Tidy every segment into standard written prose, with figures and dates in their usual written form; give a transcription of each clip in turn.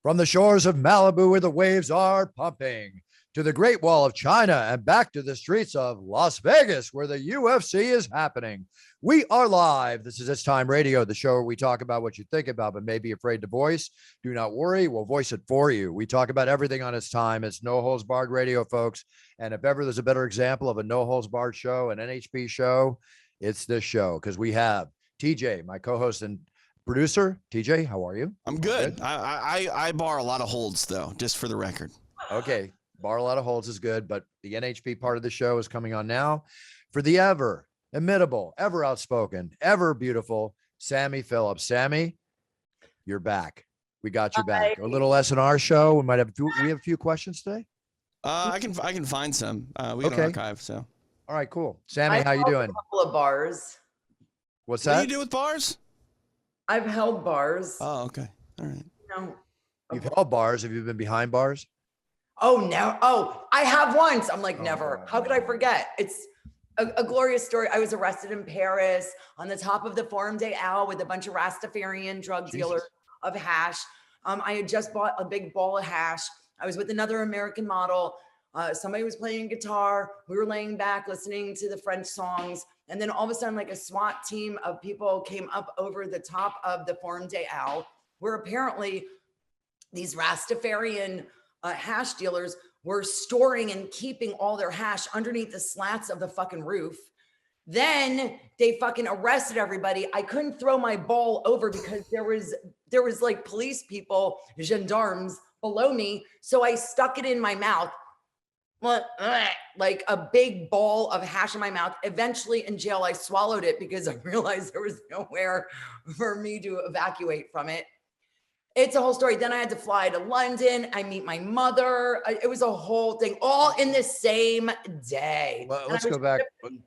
From the shores of Malibu where the waves are pumping, to the Great Wall of China and back to the streets of Las Vegas where the UFC is happening. We are live. This is It's Time Radio, the show where we talk about what you think about but may be afraid to voice. Do not worry, we'll voice it for you. We talk about everything on It's Time. It's no holds barred radio, folks. And if ever there's a better example of a no holds barred show, an NHP show, it's this show because we have TJ, my co-host and producer. TJ, how are you? I'm good. I bar a lot of holds, though, just for the record. Okay. Bar a lot of holds is good, but the NHP part of the show is coming on now for the ever imitable, ever outspoken, ever beautiful Sammy Phillips. Sammy, you're back. We got you back. A little S&R show. We have a few questions today. I can find some. We got an archive. So. All right, cool. Sammy, how you doing? A couple of bars. What's that? What do you do with bars? I've held bars. Oh, okay. All right. No. You've held bars. Have you been behind bars? Oh, no. Oh, I have once. I'm like, never. How could I forget? It's a glorious story. I was arrested in Paris on the top of the Forum des Halles with a bunch of Rastafarian drug dealers of hash. I had just bought a big ball of hash. I was with another American model. Somebody was playing guitar. We were laying back listening to the French songs. And then all of a sudden, like a SWAT team of people came up over the top of the Forum des Halles, where apparently these Rastafarian hash dealers were storing and keeping all their hash underneath the slats of the fucking roof. Then they fucking arrested everybody. I couldn't throw my ball over because there was like police people, gendarmes below me. So I stuck it in my mouth. Like a big ball of hash in my mouth. Eventually in jail, I swallowed it because I realized there was nowhere for me to evacuate from it. It's a whole story. Then I had to fly to London. I meet my mother. It was a whole thing all in the same day. Well, let's go back.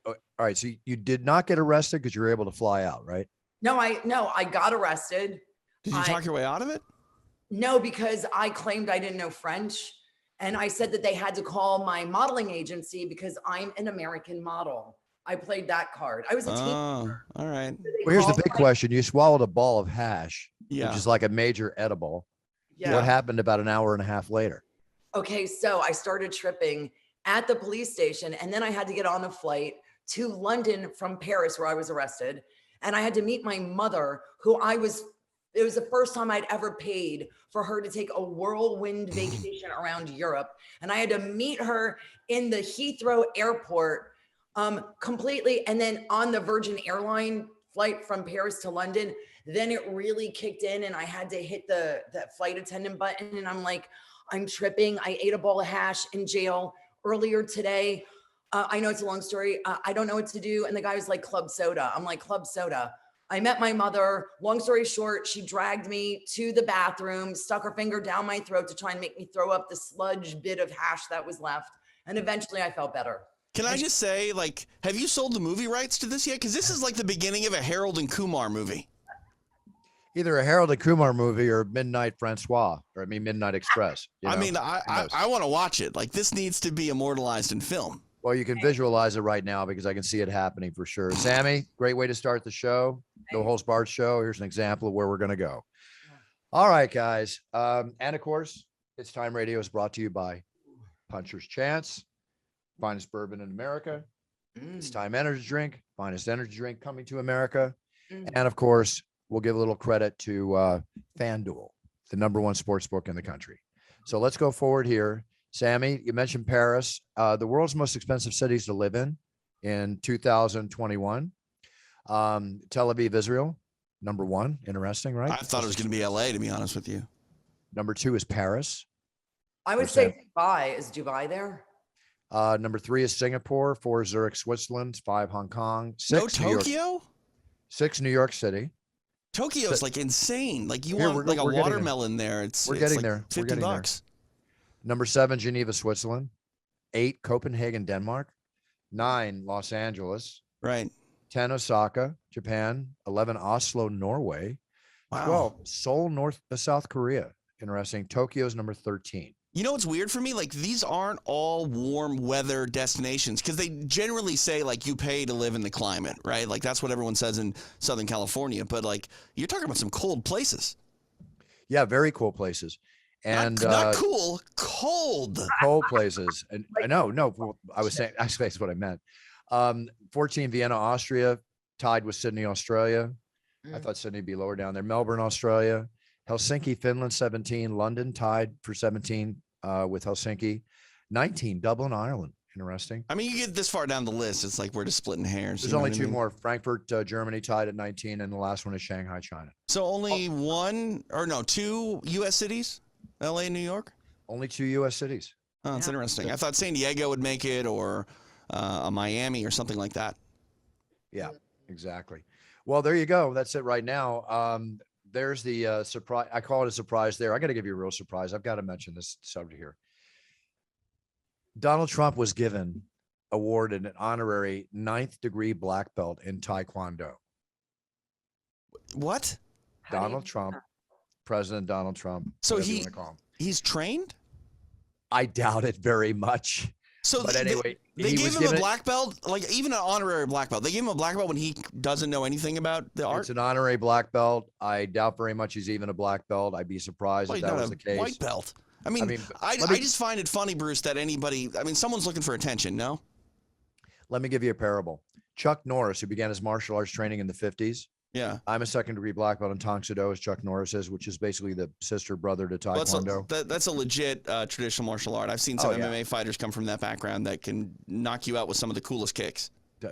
All right. So you did not get arrested because you were able to fly out, right? No, I got arrested. Did you talk your way out of it? No, because I claimed I didn't know French. And I said that they had to call my modeling agency because I'm an American model. I played that card. I was a teenager. All right. So well, here's the big question. You swallowed a ball of hash, which is like a major edible. Yeah. What happened about an hour and a half later? Okay, so I started tripping at the police station, and then I had to get on a flight to London from Paris, where I was arrested. And I had to meet my mother, it was the first time I'd ever paid for her to take a whirlwind vacation around Europe. And I had to meet her in the Heathrow airport completely. And then on the Virgin Airline flight from Paris to London, then it really kicked in and I had to hit the flight attendant button. And I'm like, I'm tripping. I ate a ball of hash in jail earlier today. I know it's a long story. I don't know what to do. And the guy was like, club soda. I'm like, club soda. I met my mother. Long story short, she dragged me to the bathroom, stuck her finger down my throat to try and make me throw up the sludge bit of hash that was left. And eventually I felt better. Can I just say, like, have you sold the movie rights to this yet? Because this is like the beginning of a Harold and Kumar movie. Either a Harold and Kumar movie or Midnight Francois, Midnight Express. I want to watch it. Like, this needs to be immortalized in film. Well, you can visualize it right now because I can see it happening for sure. Sammy, great way to start the show. No Holds Barred show. Here's an example of where we're going to go. All right, guys. And of course, It's Time Radio is brought to you by Puncher's Chance, finest bourbon in America. It's Time Energy Drink, finest energy drink coming to America. And of course, we'll give a little credit to FanDuel, the #1 sports book in the country. So let's go forward here. Sammy, you mentioned Paris, the world's most expensive cities to live in 2021. Tel Aviv, Israel, #1. Interesting, right? I thought it was going to be LA, to be honest with you. #2 is Paris. I would say Dubai. Is Dubai there? #3 is Singapore. 4 is Zurich, Switzerland. 5 Hong Kong. 6 no Tokyo? 6 New York City. Tokyo's like insane. Like you want like a watermelon there. We're getting like there. $50. We're getting there. #7, Geneva, Switzerland. 8, Copenhagen, Denmark. 9, Los Angeles. Right. 10, Osaka, Japan. 11, Oslo, Norway. Wow. 12, Seoul, South Korea. Interesting. Tokyo's #13. You know what's weird for me? Like, these aren't all warm weather destinations because they generally say, like, you pay to live in the climate, right? Like, that's what everyone says in Southern California. But, like, you're talking about some cold places. Yeah, very cool places. and not cool, cold. cold places. And I know, no, well, I was saying, actually, that's what I meant. 14, Vienna, Austria, tied with Sydney, Australia. I thought Sydney would be lower down there. Melbourne, Australia. Helsinki, Finland, 17. London tied for 17 with Helsinki. 19, Dublin, Ireland. Interesting. I mean, you get this far down the list, it's like we're just splitting hairs. There's only two more. Frankfurt, Germany tied at 19, and the last one is Shanghai, China. So only two U.S. cities, L.A. and New York? Only 2 U.S. cities. Oh, that's interesting. I thought San Diego would make it, or a Miami or something like that. Yeah, exactly. Well, there you go. That's it right now. There's the surprise. I call it a surprise there. I got to give you a real surprise. I've got to mention this subject here. Donald Trump was awarded an honorary 9th degree black belt in Taekwondo. What? Donald Trump, President Donald Trump. So whatever you wanna call him. He's trained? I doubt it very much. So but anyway, they he gave was him given a black belt, like even an honorary black belt. They gave him a black belt when he doesn't know anything about the art. It's an honorary black belt. I doubt very much he's even a black belt. I'd be surprised if that was the case. White belt. I mean, I just find it funny, Bruce, that someone's looking for attention, no? Let me give you a parable. Chuck Norris, who began his martial arts training in the 50s. Yeah. I'm a 2nd degree black belt in Tang Soo Do, as Chuck Norris is, which is basically the sister brother to Taekwondo. That's a legit traditional martial art. I've seen some MMA fighters come from that background that can knock you out with some of the coolest kicks.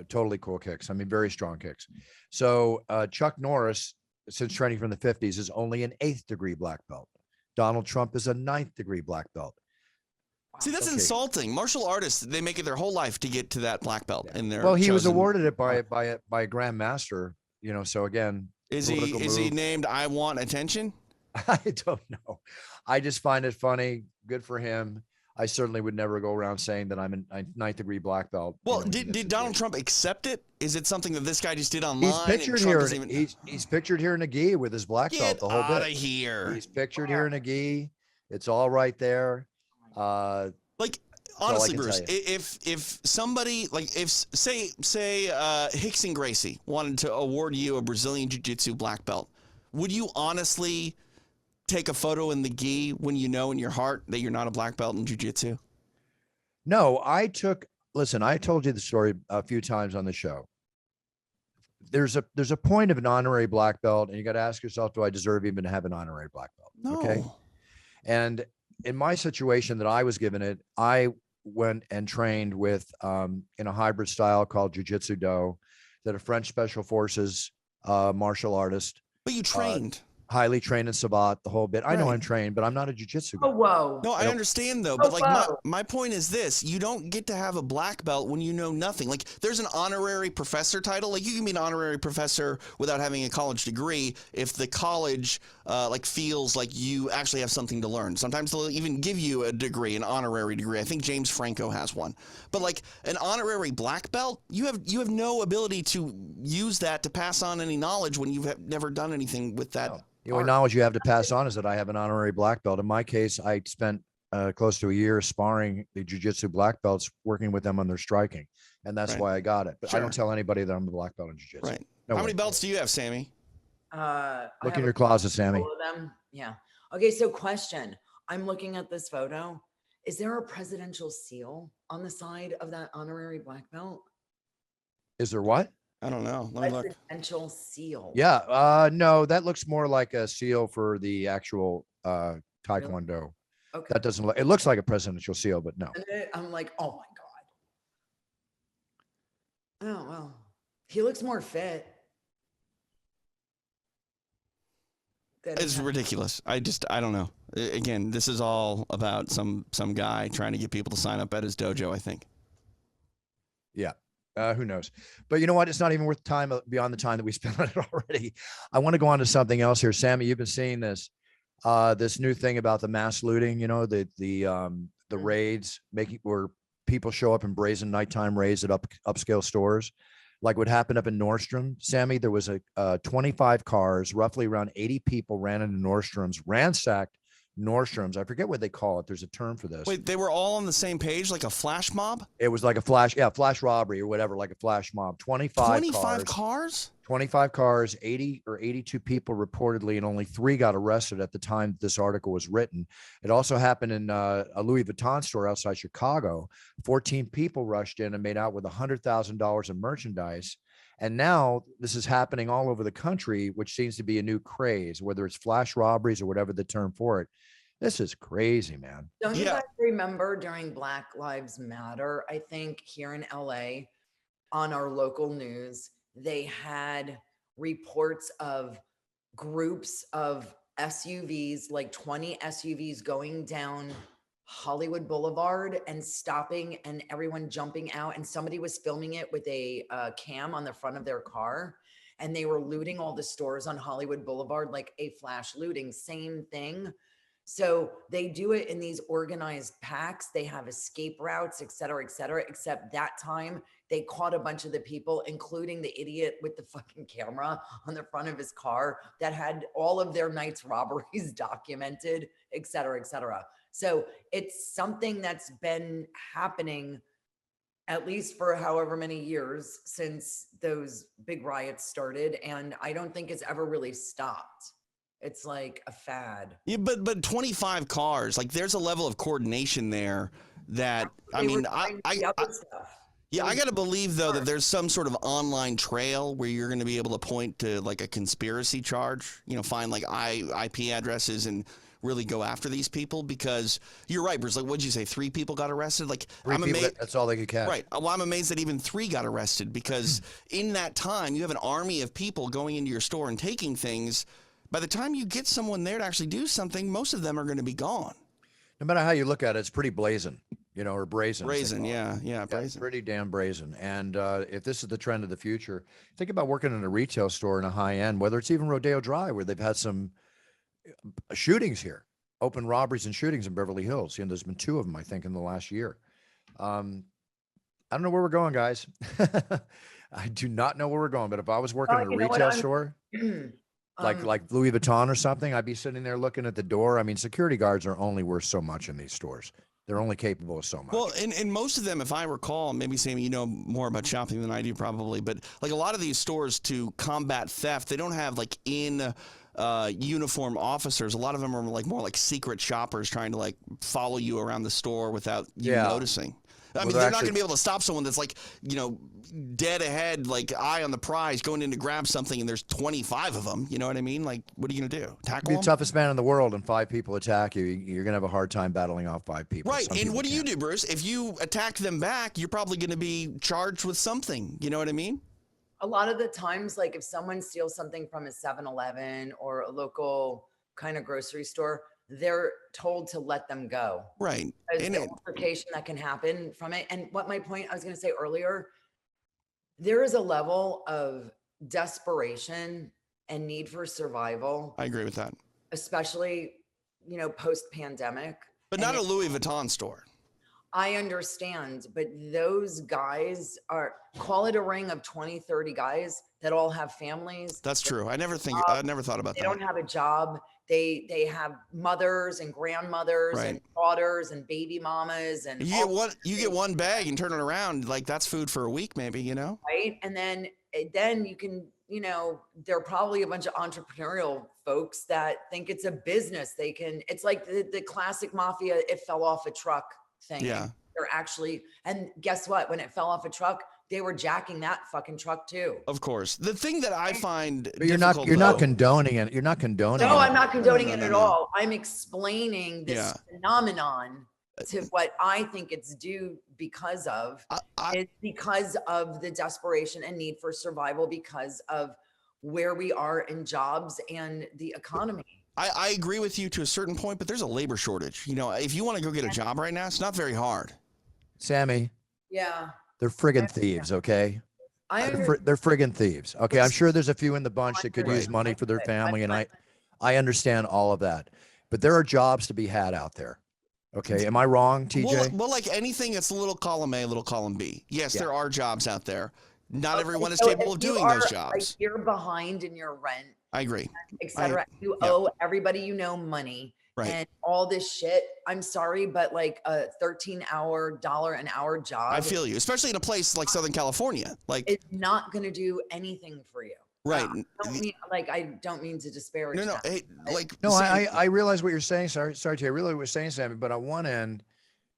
Totally cool kicks. I mean, very strong kicks. So Chuck Norris, since training from the 50s, is only an 8th degree black belt. Donald Trump is a 9th degree black belt. See, that's insulting. Martial artists, they make it their whole life to get to that black belt in their Well, he was awarded it by a grandmaster, so again, is he named I Want Attention? I don't know. I just find it funny. Good for him. I certainly would never go around saying that I'm a 9th degree black belt. Well, did Donald Trump accept it? Is it something that this guy just did online? He's pictured here. He's pictured here in a gi with his black belt. The whole bit. Get out of here. He's pictured here in a gi. It's all right there. Honestly, Bruce, if somebody say Hickson Gracie wanted to award you a Brazilian Jiu-Jitsu black belt, would you honestly take a photo in the gi when you know in your heart that you're not a black belt in Jiu-Jitsu? No, I told you the story a few times on the show. There's a point of an honorary black belt, and you got to ask yourself, do I deserve even to have an honorary black belt? No. Okay. And in my situation that I was given it, I went and trained with in a hybrid style called Jiu-Jitsu Do, that a French Special Forces martial artist. But you trained. Highly trained in Sabat, the whole bit. I know I'm trained, but I'm not a jiu-jitsu guy. Oh, whoa. No, I understand though, but my point is this: you don't get to have a black belt when you know nothing. Like, there's an honorary professor title. Like, you can be an honorary professor without having a college degree if the college feels like you actually have something to learn. Sometimes they'll even give you a degree, an honorary degree. I think James Franco has one. But like an honorary black belt, you have no ability to use that to pass on any knowledge when you've never done anything with that. No. The only knowledge you have to pass on is that I have an honorary black belt. In my case, I spent close to a year sparring the jiu-jitsu black belts, working with them on their striking. And that's why I got it. But I don't tell anybody that I'm a black belt in jiu-jitsu. Right. How many belts do you have, Sammy? Look in your closet, Sammy. All of them. Yeah. Okay. So question, I'm looking at this photo. Is there a presidential seal on the side of that honorary black belt? Is there what? I don't know. Let me look. Presidential seal. Yeah. No, that looks more like a seal for the actual Taekwondo. Really? Okay. That doesn't look, it looks like a presidential seal, but no. And I'm like, oh my God. Oh, well, he looks more fit. It's ridiculous. I don't know. Again, this is all about some guy trying to get people to sign up at his dojo, I think. Yeah. Who knows? But you know what? It's not even worth time beyond the time that we spent on it already. I want to go on to something else here. Sammy, you've been seeing this new thing about the mass looting, the raids where people show up in brazen nighttime raids at upscale stores. Like what happened up in Nordstrom, Sammy, there was 25 cars, roughly around 80 people ran into Nordstrom's, ransacked Nordstrom's. I forget what they call it. There's a term for this. Wait, they were all on the same page, like a flash mob? It was like a flash robbery or whatever, like a flash mob. 25 cars? 25 cars, 80 or 82 people reportedly, and only 3 got arrested at the time this article was written. It also happened in a Louis Vuitton store outside Chicago. 14 people rushed in and made out with $100,000 in merchandise. And now this is happening all over the country, which seems to be a new craze, whether it's flash robberies or whatever the term for it. This is crazy, man. Don't you guys remember during Black Lives Matter, I think here in LA on our local news, they had reports of groups of SUVs, like 20 SUVs going down Hollywood Boulevard and stopping and everyone jumping out. And somebody was filming it with a cam on the front of their car. And they were looting all the stores on Hollywood Boulevard, like a flash looting, same thing. So they do it in these organized packs. They have escape routes, et cetera, except that time they caught a bunch of the people, including the idiot with the fucking camera on the front of his car that had all of their night's robberies documented, et cetera, et cetera. So it's something that's been happening at least for however many years since those big riots started. And I don't think it's ever really stopped. It's like a fad. Yeah, but 25 cars, like there's a level of coordination there that, I got to believe though that there's some sort of online trail where you're going to be able to point to like a conspiracy charge, find like IP addresses and really go after these people, because you're right, Bruce. Like, what'd you say? 3 people got arrested? Like, I'm amazed. That's all they could catch. Right. Well, I'm amazed that even 3 got arrested, because in that time, you have an army of people going into your store and taking things. By the time you get someone there to actually do something, most of them are going to be gone. No matter how you look at it, it's pretty brazen, or brazen. Brazen, yeah, brazen. It's pretty damn brazen. And if this is the trend of the future, think about working in a retail store in a high end, whether it's even Rodeo Drive, where they've had some shootings here, open robberies and shootings in Beverly Hills. There's been 2 of them, I think, in the last year. I don't know where we're going, guys. I do not know where we're going, but if I was working in a retail store, like Louis Vuitton or something, I'd be sitting there looking at the door. I mean, security guards are only worth so much in these stores. They're only capable of so much. Well, and most of them, if I recall, maybe Sammy, you know more about shopping than I do probably, but like a lot of these stores, to combat theft, they don't have like uniform officers. A lot of them are like more like secret shoppers trying to like follow you around the store without you noticing. I mean, they're not going to be able to stop someone that's like, dead ahead, like eye on the prize, going in to grab something, and there's 25 of them. You know what I mean? Like, what are you going to do? Tackle them? You're the toughest man in the world, and 5 people attack you. You're going to have a hard time battling off 5 people. Right. And what do you do, Bruce? If you attack them back, you're probably going to be charged with something. You know what I mean? A lot of the times, like if someone steals something from a 7-Eleven or a local kind of grocery store, they're told to let them go. Right. There's the altercation that can happen from it. And what my point I was going to say earlier, there is a level of desperation and need for survival. I agree with that. Especially, post-pandemic. But not a Louis Vuitton store. I understand, but those guys call it a ring of 20, 30 guys that all have families. That's true. I never thought about that. They don't have a job. They have mothers and grandmothers and daughters and baby mamas, and you get one bag and turn it around, like that's food for a week, maybe, right? And then you can, there are probably a bunch of entrepreneurial folks that think it's a business. It's like the classic mafia, it fell off a truck thing. Yeah. They're actually, and guess what? When it fell off a truck, they were jacking that fucking truck too. Of course. The thing that I find you're not condoning it. You're not condoning. No, I'm not condoning it at all. I'm explaining this phenomenon to what I think it's due because of. It's because of the desperation and need for survival, because of where we are in jobs and the economy. I agree with you to a certain point, but there's a labor shortage. If you want to go get a job right now, it's not very hard. Sammy. Yeah. They're friggin' thieves, okay? They're friggin' thieves. Okay, I'm sure there's a few in the bunch that could use money for their family, and I understand all of that. But there are jobs to be had out there. Okay, am I wrong, TJ? Well, like anything, it's a little column A, little column B. Yes, there are jobs out there. Not everyone is capable of doing those jobs. You're behind in your rent. I agree. Et cetera. You owe everybody money. Right. and all this shit. I'm sorry, but like a $13 an hour job, I feel you, especially in a place like Southern California. Like, it's not going to do anything for you. right. I don't mean to disparage. No, them. hey, like, No, Sam, I realize what you're saying. Sorry, Jay. I realize what you're saying, Sammy. But on one end,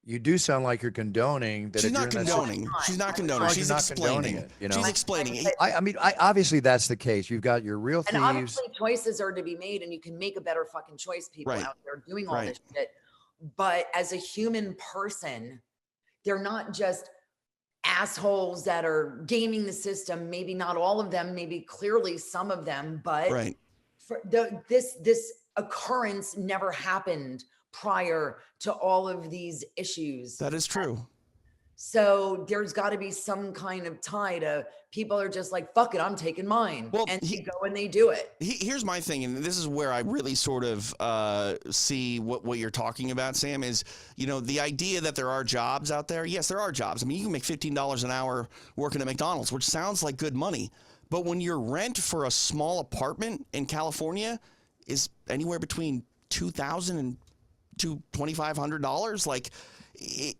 you do sound like you're condoning that. she's if you're not in that condoning. She's not condoning. Like She's you're not condoning explaining it, you know? She's explaining. I mean, obviously that's the case. You've got your real And thieves. obviously choices are to be made, and you can make a better fucking choice, people Right. out there doing all Right. this shit. But as a human person, they're not just assholes that are gaming the system. Maybe not all of them, maybe clearly some of them, but Right. for this occurrence never happened prior to all of these issues. That is true. So there's got to be some kind of tie to people are just like, fuck it, I'm taking mine. Well, and they go and they do it. Here's my thing, and this is where I really sort of see what you're talking about, Sam, is, you know, the idea that there are jobs out there. Yes, there are jobs. I mean, you can make $15 an hour working at McDonald's, which sounds like good money. But when your rent for a small apartment in California is anywhere between $2,000 and $2,500, like,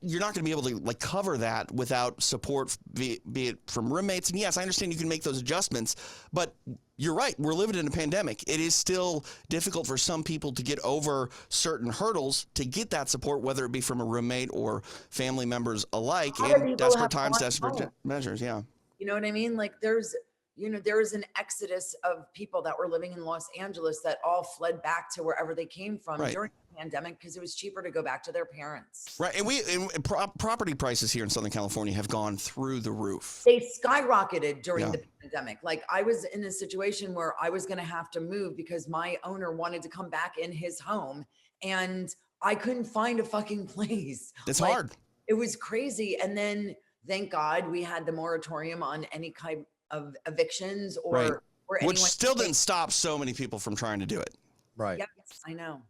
you're not going to be able to like cover that without support, be it from roommates. And yes, I understand you can make those adjustments, but you're right. We're living in a pandemic. It is still difficult for some people to get over certain hurdles to get that support, whether it be from a roommate or family members alike. A lot of In people desperate have times, gone desperate home. measures. Yeah. You know what I mean? Like there's an exodus of people that were living in Los Angeles that all fled back to wherever they came from Right. during the pandemic because it was cheaper to go back to their parents. Right. And property prices here in Southern California have gone through the roof. They skyrocketed during Yeah. the pandemic. Like I was in a situation where I was going to have to move because my owner wanted to come back in his home and I couldn't find a fucking place. It's Like, hard. It was crazy. And then thank God we had the moratorium on any kind of evictions or, Right. or Which anyone still didn't stop so many people from trying to do it. Right. Yes, I know.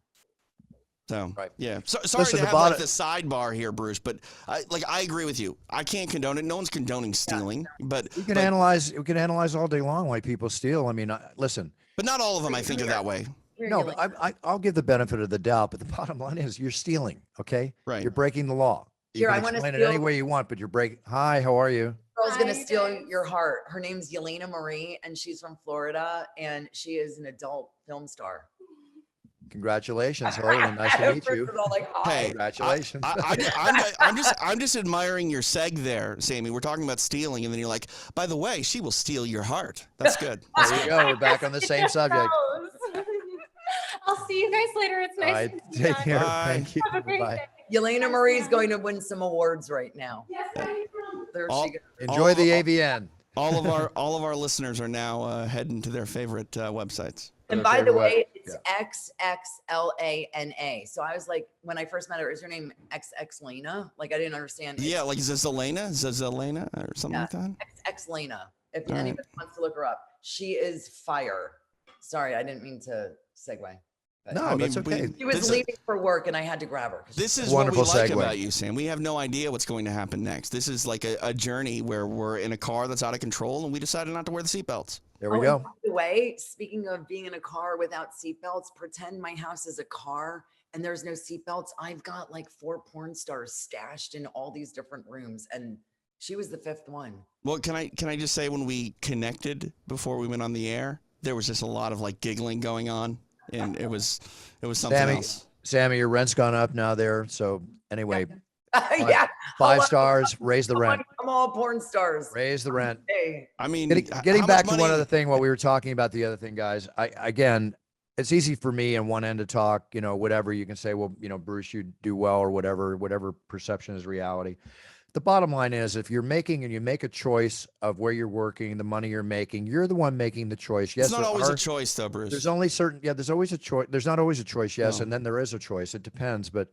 So, Right. yeah. So, sorry Listen, to the have like bottom- the sidebar here, Bruce, but I agree with you. I can't condone it. No one's condoning stealing, but We can analyze all day long why people steal. I mean, listen. but not all of them, I think, are that way. Here, No, you're but like, I'll give the benefit of the doubt. But the bottom line is you're stealing. Okay. Right. You're breaking the law. You Here, can I wanna explain it any steal- way you want, but you're breaking. Hi, how are you? girl's gonna Hi, steal guys. your heart. Her name's Yelena Marie, and she's from Florida, and she is an adult film star. Congratulations. Hello, and nice to meet First you. of all, like, hi. Hey, Congratulations. I'm just admiring your seg there, Sammy. We're talking about stealing, and then you're like, by the way, she will steal your heart. That's good. That's There you good. go. We're back on the same subject. I'll see you guys later. It's All nice. right. to meet Take you. care. Bye. Thank you. Have a great Bye. day. Yelena Marie's going to win some awards right now. Yes, where are you from? There All- she goes. Enjoy the AVN. All of our listeners are now heading to their favorite websites. And Their by the favorite way, it's XXLANA. So I was like, when I first met her, is her name XX Lena? Like I didn't understand. Yeah, like Zelena or something like that. XX Lena. If All right. anybody wants to look her up, she is fire. Sorry, I didn't mean to segue. But No, I mean, that's okay. she was this is- leaving for work and I had to grab her. 'cause This she's is what we Wonderful like segue. about you, Sam. We have no idea what's going to happen next. This is like a journey where we're in a car that's out of control, and we decided not to wear the seatbelts. There we Oh, go. and by the way, speaking of being in a car without seatbelts, pretend my house is a car and there's no seatbelts. I've got like 4 porn stars stashed in all these different rooms, and she was the 5th one. Well, can I just say when we connected before we went on the air, there was just a lot of like giggling going on, and it was something Sammy, else. Sammy, your rent's gone up now there. So anyway, Yeah, 5 Hello. stars, raise the rent. I'm all porn stars. Raise the rent. Hey, I mean, Getting how back much to one money- other thing while we were talking about the other thing, guys. Again, it's easy for me on one end to talk, whatever you can say, well, Bruce, you do well or whatever perception is reality. The bottom line is if you're making and you make a choice of where you're working, the money you're making, you're the one making the choice. Yes, It's not there always are- a choice, though, Bruce. There's only there's always a choice. There's not always a choice. Yes. No. And then there is a choice. It depends, but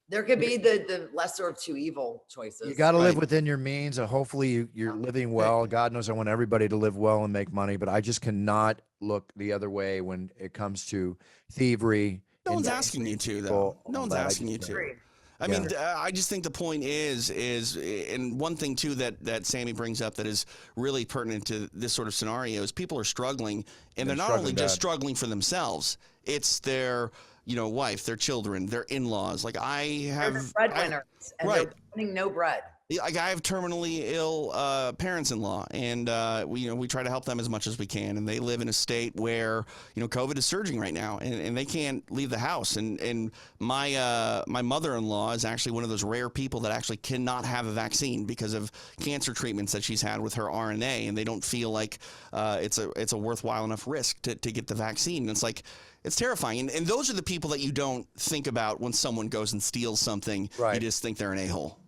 there could be the lesser of 2 evil choices. you got to live Right. within your means, and hopefully you're living well. God knows I want everybody to live well and make money, but I just cannot look the other way when it comes to thievery. No one's and asking you to, though. people, No all one's that. I asking you just- to. Agreed. I Yeah. mean, I just think the point is, and one thing too that Sammy brings up that is really pertinent to this sort of scenario is people are struggling, and they're not only struggling just bad. struggling for themselves. It's their wife, their children, their in-laws. Like I They're the have, breadwinners, and right. they're running no bread. Like I have terminally ill parents-in-law, and we try to help them as much as we can. And they live in a state where COVID is surging right now, and they can't leave the house. And my mother-in-law is actually one of those rare people that actually cannot have a vaccine because of cancer treatments that she's had with her RNA, and they don't feel like it's a worthwhile enough risk to get the vaccine. And it's like, it's terrifying. And those are the people that you don't think about when someone goes and steals something. Right. You just think they're an a-hole.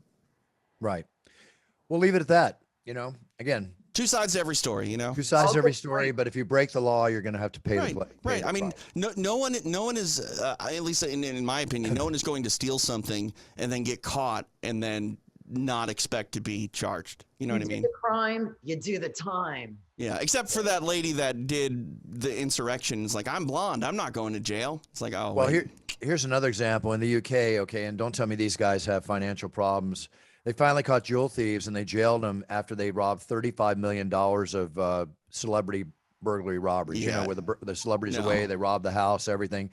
Right. We'll leave it at that. Again, two sides to every story, two sides to every story. But if you break the law, you're going to have to pay the right. the I mean, price. no one is, at least in my opinion, no one is going to steal something and then get caught and then not expect to be charged. You know what I mean? You do the crime, you do the time. Yeah, except for that lady that did the insurrection. It's like, I'm blonde, I'm not going to jail. It's like, oh, Well, wait. here's another example in the UK. Okay, and don't tell me these guys have financial problems. They finally caught jewel thieves, and they jailed them after they robbed $35 million of celebrity burglary robberies. Yeah. Where the celebrities No. away, they robbed the house, everything.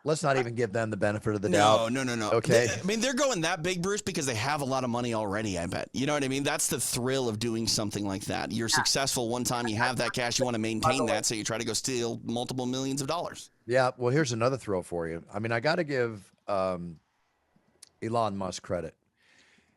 Let's not even give them the benefit of the doubt. No. Okay. They're going that big, Bruce, because they have a lot of money already, I bet. You know what I mean? That's the thrill of doing something like that. You're successful one time, you have that cash, you want to maintain that, so you try to go steal multiple millions of dollars. Yeah. Well, here's another thrill for you. I mean, I got to give Elon Musk credit.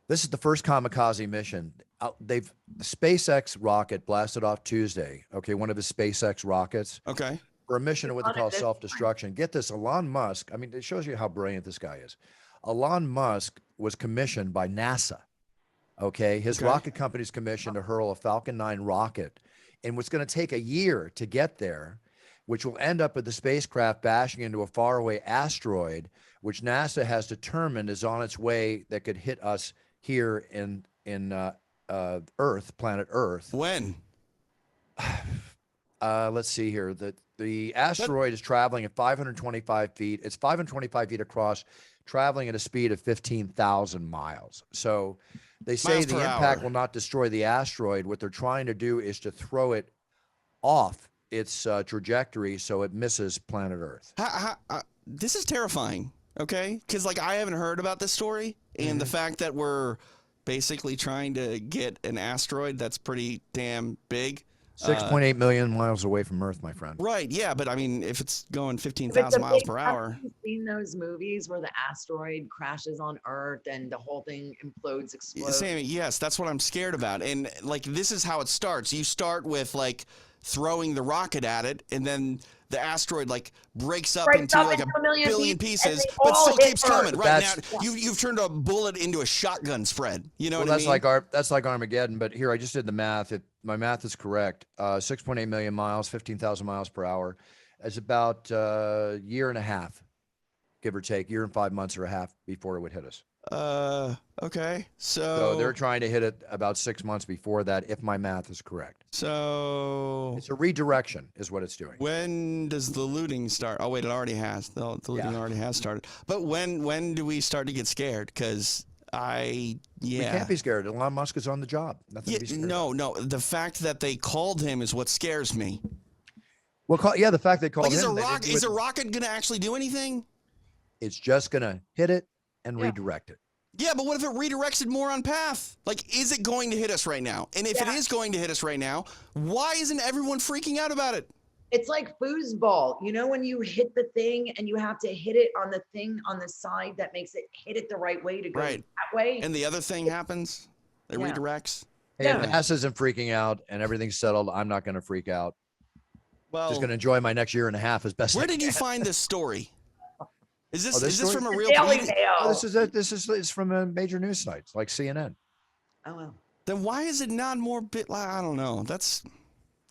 This is the first kamikaze mission. The SpaceX rocket blasted off Tuesday. Okay, one of his SpaceX rockets. Okay. For a mission of what they call self-destruction. Get this, Elon Musk. I mean, it shows you how brilliant this guy is. Elon Musk was commissioned by NASA. Okay, his rocket company's commissioned to hurl a Falcon 9 rocket, and what's going to take a year to get there, which will end up with the spacecraft bashing into a faraway asteroid, which NASA has determined is on its way that could hit us here in Earth, planet Earth. When? Let's see here. The asteroid is traveling at 525 feet. It's 525 feet across, traveling at a speed of 15,000 miles. So they say Miles the per impact hour. will not destroy the asteroid. What they're trying to do is to throw it off its trajectory so it misses planet Earth. This is terrifying, okay? Because, I haven't heard about this story, and the fact that we're basically trying to get an asteroid that's pretty damn big. 6.8 million miles away from Earth, my friend. Right, yeah, but I mean, if it's going 15,000 miles per hour. Have you seen those movies where the asteroid crashes on Earth and the whole thing implodes, explodes? Sammy, yes, that's what I'm scared about. And this is how it starts. You start with throwing the rocket at it, and then the asteroid breaks up into a billion pieces, but still keeps coming. Right now, you've turned a bullet into a shotgun spread. You know what I mean? That's like Armageddon. But here, I just did the math. If my math is correct, 6.8 million miles, 15,000 miles per hour, is about a year and a half, give or take, year and 5 months or a half before it would hit us. Okay. So they're trying to hit it about 6 months before that, if my math is correct. So it's a redirection is what it's doing. When does the looting start? Oh, wait, it already has. The looting already has started. But when do we start to get scared? Because we can't be scared. Elon Musk is on the job. Nothing to be scared about. No. The fact that they called him is what scares me. Well, the fact they called him. Is a rocket going to actually do anything? It's just going to hit it and redirect it. Yeah, but what if it redirects it more on path? Is it going to hit us right now? And if it is going to hit us right now, why isn't everyone freaking out about it? It's like foosball. You know, when you hit the thing and you have to hit it on the thing on the side that makes it hit it the right way to go that way. And the other thing happens. It redirects. Hey, if NASA isn't freaking out and everything's settled, I'm not going to freak out. Well, just going to enjoy my next year and a half as best. Where did you find this story? Is this from a real Daily place? Mail. This is from a major news sites like CNN. Oh well. Then why is it not more I don't know. That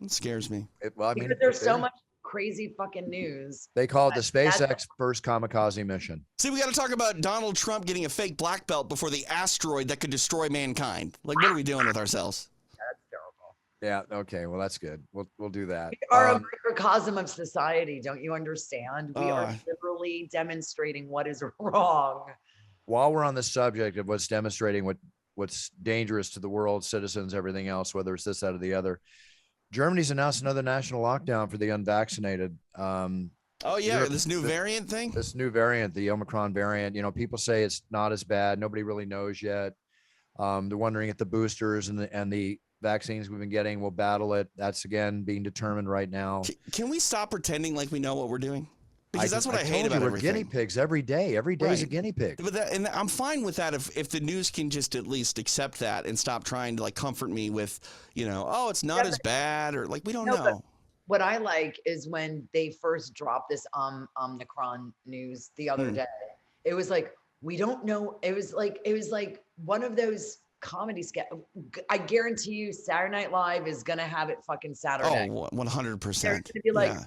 scares me. Because there's so much crazy fucking news. They call it the SpaceX first kamikaze mission. See, we got to talk about Donald Trump getting a fake black belt before the asteroid that could destroy mankind. What are we doing with ourselves? That's terrible. Yeah. Okay. Well, that's good. We'll do that. We are a microcosm of society. Don't you understand? We are literally demonstrating what is wrong. While we're on the subject of what's demonstrating what's dangerous to the world, citizens, everything else, whether it's this, that, or the other, Germany's announced another national lockdown for the unvaccinated. Oh yeah, Europe- this new variant thing. This new variant, the Omicron variant, people say it's not as bad. Nobody really knows yet. They're wondering if the boosters and the vaccines we've been getting will battle it. That's again being determined right now. Can we stop pretending like we know what we're doing? Because that's what I hate told about you, we're everything. guinea pigs every day. Every day is a Right. guinea pig. But and I'm fine with that if the news can just at least accept that and stop trying to like comfort me with, oh, it's not as bad, or like we don't No, but know. what I like is when they first dropped this Omicron news the other day. It was like, we don't know. It was like one of those comedy sketch. I guarantee you Saturday Night Live is gonna have it fucking Saturday. Oh, They're 100%. gonna be like, Yeah.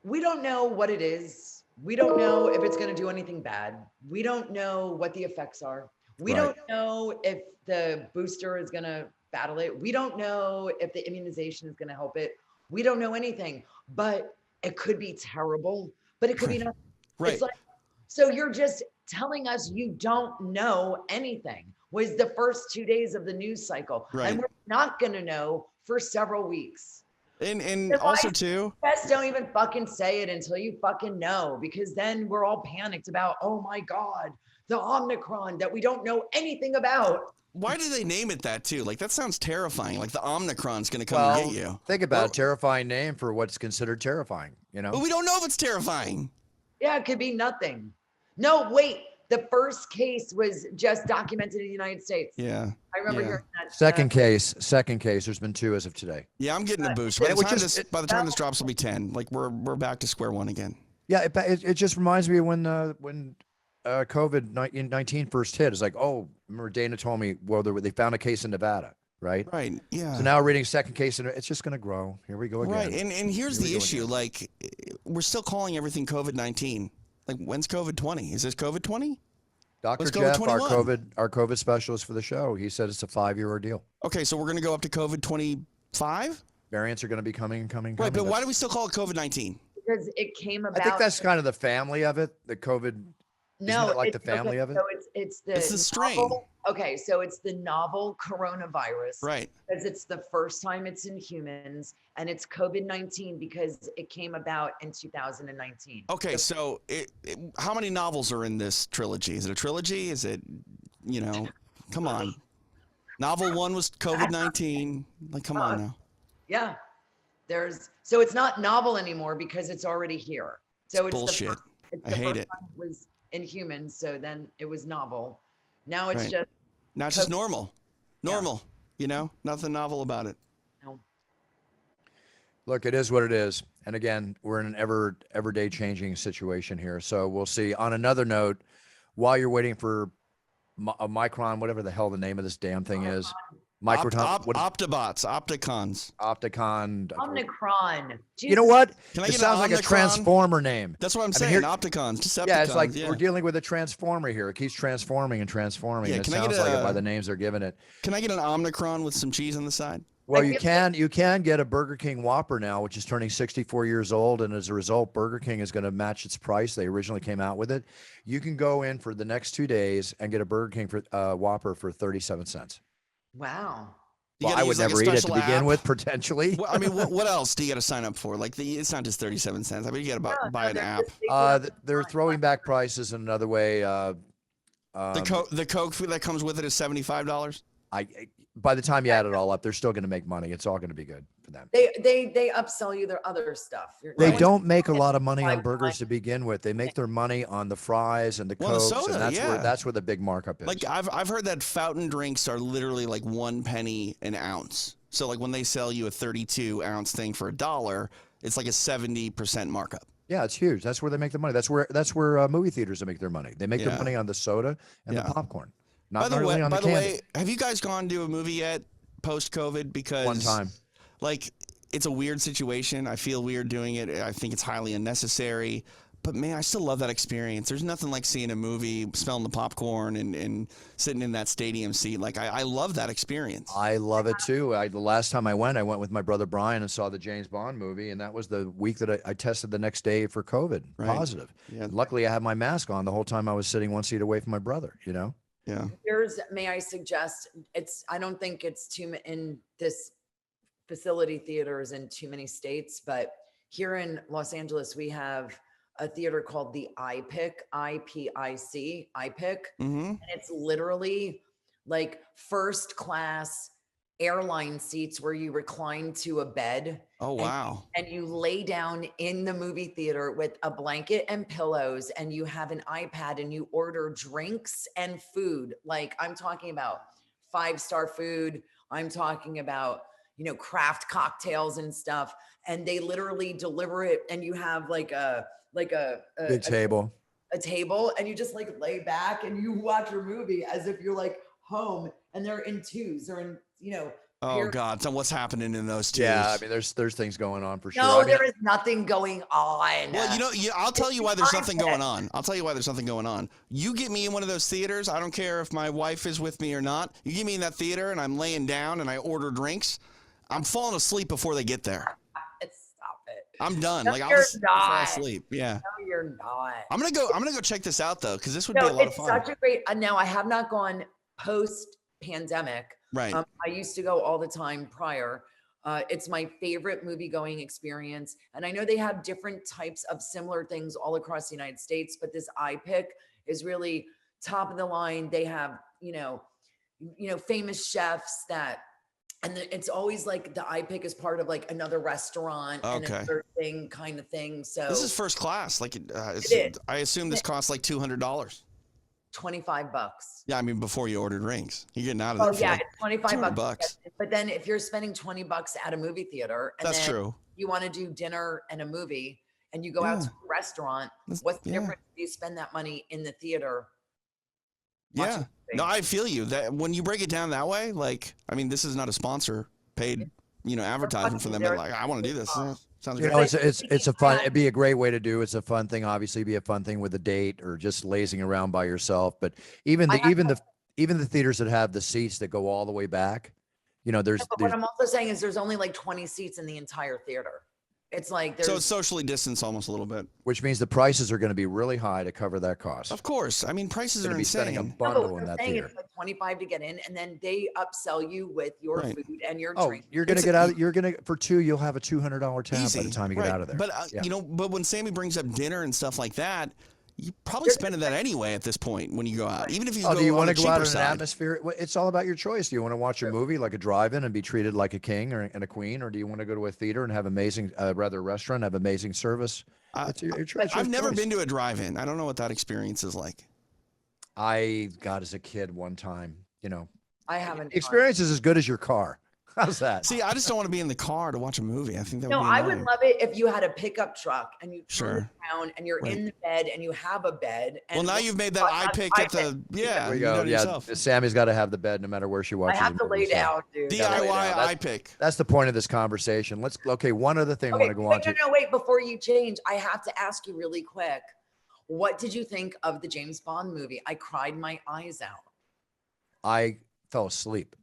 we don't know what it is. We don't know if it's gonna do anything bad. We don't know what the effects are. We Right. don't know if the booster is gonna battle it. We don't know if the immunization is gonna help it. We don't know anything, but it could be terrible, but it could be nothing. Right. It's like, so you're just telling us you don't know anything was the first 2 days of the news cycle. Right. And we're not going to know for several weeks. And If also I- too, Just don't even fucking say it until you fucking know, because then we're all panicked about, oh my God, the Omicron that we don't know anything about. why do they name it that too? Like that sounds terrifying. Like the Omicron's going to come Well, and get you. think about it. Terrifying name for what's considered terrifying. But we don't know if it's terrifying. Yeah, it could be nothing. No, wait. The first case was just documented in the United States. Yeah. I remember Yeah. hearing that. Second case. There's been 2 as of today. Yeah, I'm getting a boost. and By it the would time just- this, by the time this drops, will be 10. Like we're back to square one again. Yeah, it just reminds me of when COVID-19 first hit. It's like, oh, remember Dana told me, well, they found a case in Nevada, right? Right. Yeah. So now reading second case, and it's just going to grow. Here we go again. Right. And here's Here we the go issue. again. Like we're still calling everything COVID-19. Like when's COVID-20? Is this COVID-20? Dr. Let's go Jeff, with our 21. COVID specialist for the show, he said it's a 5-year ordeal. Okay, so we're going to go up to COVID-25? Variants are going to be coming. Right, but why do we still call it COVID-19? Because it came about. I think that's kind of the family of it. The COVID. no, it like it's- the family of it? So it's the It's the strain. Okay, so it's the novel coronavirus. Right. Because it's the first time it's in humans, and it's COVID-19 because it came about in 2019. Okay, so how many novels are in this trilogy? Is it a trilogy? Is it, come on. Novel 1 was COVID-19. Like, come on now. Yeah, so it's not novel anymore because it's already here. So it's bullshit. It's I the hate first it. time it was in humans, so then it was novel. Now it's Right. just Now it's just COVID. normal. Normal. Nothing novel about it. no. Look, it is what it is. And again, we're in an everyday changing situation here. So we'll see. On another note, while you're waiting for a Micron, whatever the hell the name of this damn thing is, Microton, Optibots, Opticons. Opticon. Omicron. You know what? Can I It get sounds an like a Omnicron? transformer name. That's what I'm I mean, saying. here- Opticons, Decepticons. Yeah, it's like we're dealing with a transformer here. It keeps transforming and transforming. Yeah, It can I sounds get like it a- by the names they're giving it. Can I get an Omnicron with some cheese on the side? Well, I you can get a Burger King Whopper now, which is turning 64 years old, and as a result, Burger King is going to match its price. They originally came out with it. You can go in for the next 2 days and get a Burger King for Whopper for 37 cents. Wow. You Well, gotta I would use, like, a never eat it to special begin app. with, potentially. Well, I mean, what else do you got to sign up for? Like, it's not just 37 cents. I mean, you got to No, buy no, an they're app. just taking up the They're time. throwing back prices in another way. The Coke food that comes with it is $75. By the time you add it all up, they're still going to make money. It's all going to be good for them. They upsell you their other stuff. They Right. don't make a lot of money on Right. burgers to begin with. They make their money on the fries and the Well, the Cokes, soda, and yeah. that's where the big markup is. Like, I've heard that fountain drinks are literally like 1 penny an ounce. So, like, when they sell you a 32-ounce thing for $1, it's like a 70% markup. Yeah, it's huge. That's where they make the money. That's where movie theaters make their money. They make Yeah. their money on the soda and Yeah. the popcorn. By Not the really way, on the candy. have you guys gone to a movie yet post-COVID? Because One time. like, it's a weird situation. I feel weird doing it. I think it's highly unnecessary. But man, I still love that experience. There's nothing like seeing a movie, smelling the popcorn, and sitting in that stadium seat. Like, I love that experience. I love it too. The last time I went with my brother Brian and saw the James Bond movie, and that was the week that I tested the next day for COVID, Right. positive. Yeah. Luckily, I had my mask on the whole time I was sitting one seat away from my brother. Yeah. May I suggest, I don't think it's in this facility theaters in too many states, but here in Los Angeles, we have a theater called the IPIC, IPIC, IPIC. And it's literally like first class airline seats where you recline to a bed. Oh, wow. And you lay down in the movie theater with a blanket and pillows, and you have an iPad and you order drinks and food. Like I'm talking about 5-star food. I'm talking about, you know, craft cocktails and stuff. And they literally deliver it, and you have like a Big table. a table, and you just like lay back and you watch your movie as if you're like home, and they're in twos. They're in, you know. Oh God. So what's happening in those two? Yeah, I mean, there's things going on for sure. No, I mean, there is nothing going on. Well, you know, I'll tell you why there's nothing going on. I'll tell you why there's nothing going on. You get me in one of those theaters. I don't care if my wife is with me or not. You get me in that theater and I'm laying down and I order drinks. I'm falling asleep before they get there. Stop it. I'm done. No, like you're I'll fall not. asleep. Yeah. No, you're not. I'm gonna go check this out though, because this would be a lot of It's fun. such a great. Now I have not gone post pandemic. Right. I used to go all the time prior. It's my favorite movie going experience. And I know they have different types of similar things all across the United States, but this iPick is really top of the line. They have, you know, famous chefs that, and it's always like the iPick is part of like another restaurant and Okay. another thing kind of thing. So This is first class. Like, It is. I assume this costs like $200. $25. Yeah, I mean before you ordered drinks, you're getting out of there. Oh for yeah, like it's 25 $200 bucks. But then if you're spending $20 at a movie theater, and That's then true. you want to do dinner and a movie, and you go out to a restaurant, what's the difference if you spend that money in the theater? Yeah. No, I feel you. That when you break it down that way, like, I mean, this is not a sponsor paid, advertisement for them. But like, I want to do this. Sounds you great. know, it's a fun. It'd be a great way to do. It's a fun thing. Obviously, be a fun thing with a date or just lazing around by yourself. But even the theaters that have the seats that go all the way back, there's. But what I'm also saying is there's only like 20 seats in the entire theater. It's like there's. So it's socially distanced almost a little bit. Which means the prices are going to be really high to cover that cost. Of course. I mean, prices are Be spending a insane. bundle in that theater. It's like 25 to get in, and then they upsell you with your food and your drink. You're going to get out. You're going to for two. You'll have a $200 tab Easy. by the time you get out of there. But but when Sammy brings up dinner and stuff like that, you probably spending that anyway at this point when you go out. Even if you go do you want to go out in an side. atmosphere? It's all about your choice. Do you want to watch a movie like a drive-in and be treated like a king and a queen, or do you want to go to a theater and have amazing, rather a restaurant, have amazing service? It's your choice. I've never been to a drive-in. I don't know what that experience is like. I got as a kid one time. I haven't. Experience is as good as your car. How's that? See, I just don't want to be in the car to watch a movie. I think that No, would be I annoying. would love it if you had a pickup truck and you turn Sure. it around and you're in the bed and you have a bed. And Well, now you've made that iPick at the There we you go. done it Yeah, yourself. Sammy's got to have the bed no matter where she I watches. have the to movie, lay so down, dude. DIY iPick. That's the point of this conversation. One other thing I want to go on to. No, wait. Before you change, I have to ask you really quick. What did you think of the James Bond movie? I cried my eyes out. I fell asleep.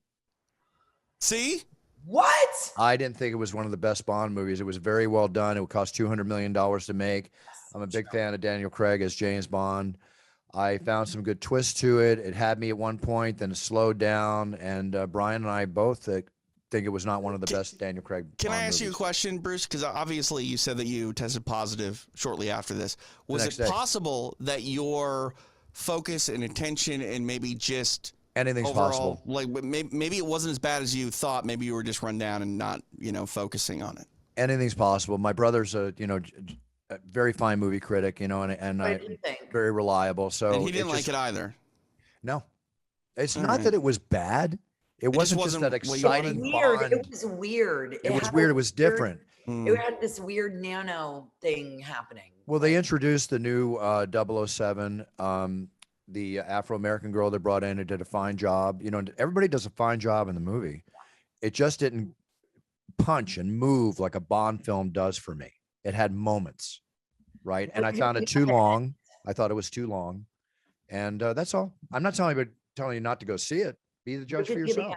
See? What? I didn't think it was one of the best Bond movies. It was very well done. It would cost $200 million to make. I'm a big fan of Daniel Craig as James Bond. I found some good twists to it. It had me at one point, then it slowed down. And Brian and I both think it was not one of the best Daniel Craig. Can Bond I ask you a movies. question, Bruce? Because obviously you said that you tested positive shortly after this. Was next it day. possible that your focus and attention and maybe just Anything's overall, possible. like maybe it wasn't as bad as you thought. Maybe you were just run down and not, focusing on it. Anything's possible. My brother's a very fine movie critic, and What I did you think? very reliable. So And he didn't like it either. No, it's All not right. that it was bad. It wasn't just that wasn't what you wanted. exciting Weird. Bond. It was weird. It was had weird. a It was weird- different. It had this weird nano thing happening. Well, they introduced the new 007, the Afro-American girl they brought in and did a fine job. Everybody does a fine job in the movie. It just didn't punch and move like a Bond film does for me. It had moments, right? And I found it too long. I thought it was too long. And that's all. I'm not telling you not to go see it. Be the judge for yourself.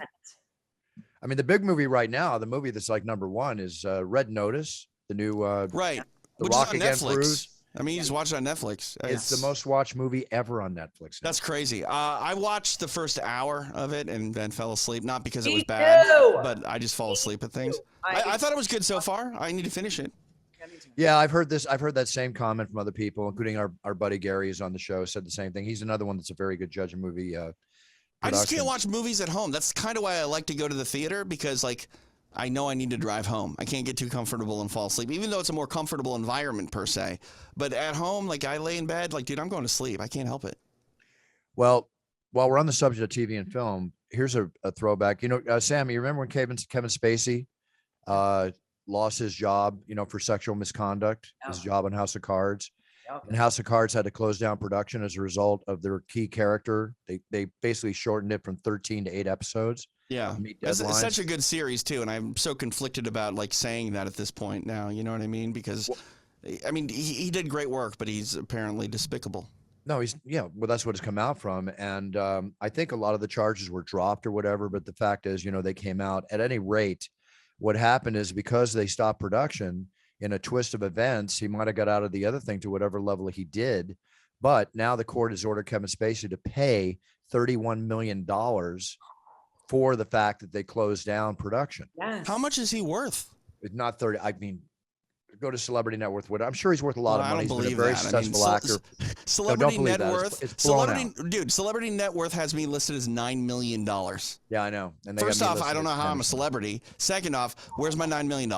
I mean, the big movie right now, the movie that's like number one is Red Notice, the new Right. The Which Rock is on Against Netflix. Bruce. I mean, you just watch it on Netflix. It's the most watched movie ever on Netflix. That's crazy. I watched the first hour of it and then fell asleep. Not because it Me was bad, too. but I just fall asleep at things. I- I thought it was good so far. I need to finish it. Yeah, I've heard this. I've heard that same comment from other people, including our buddy Gary is on the show, said the same thing. He's another one that's a very good judge of movie I just can't production. watch movies at home. That's kind of why I like to go to the theater, because like I know I need to drive home. I can't get too comfortable and fall asleep, even though it's a more comfortable environment per se. But at home, like I lay in bed, like, dude, I'm going to sleep. I can't help it. Well, while we're on the subject of TV and film, here's a throwback. You know, Sammy, you remember when Kevin Spacey lost his job, you know, for sexual misconduct, his job on House of Cards? And House of Cards had to close down production as a result of their key character. They basically shortened it from 13 to 8 episodes. Yeah, it's such a good series too, and I'm so conflicted about like saying that at this point now. You know what I mean? Because, I mean, he did great work, but he's apparently despicable. No, well, that's what it's come out from. And I think a lot of the charges were dropped or whatever. But the fact is, you know, they came out. At any rate, what happened is because they stopped production, in a twist of events, he might have got out of the other thing to whatever level he did. But now the court has ordered Kevin Spacey to pay $31 million for the fact that they closed down production. Yes. How much is he worth? It's not 30. I mean, go to Celebrity Net Worth. I'm sure he's worth a lot of money. I don't He's been a believe very that. successful actor. Celebrity Net Worth. It's blown out. Celebrity Net Worth has me listed as $9 million. Yeah, I know. And first off, I don't know how I'm a celebrity. Second off, where's my $9 million?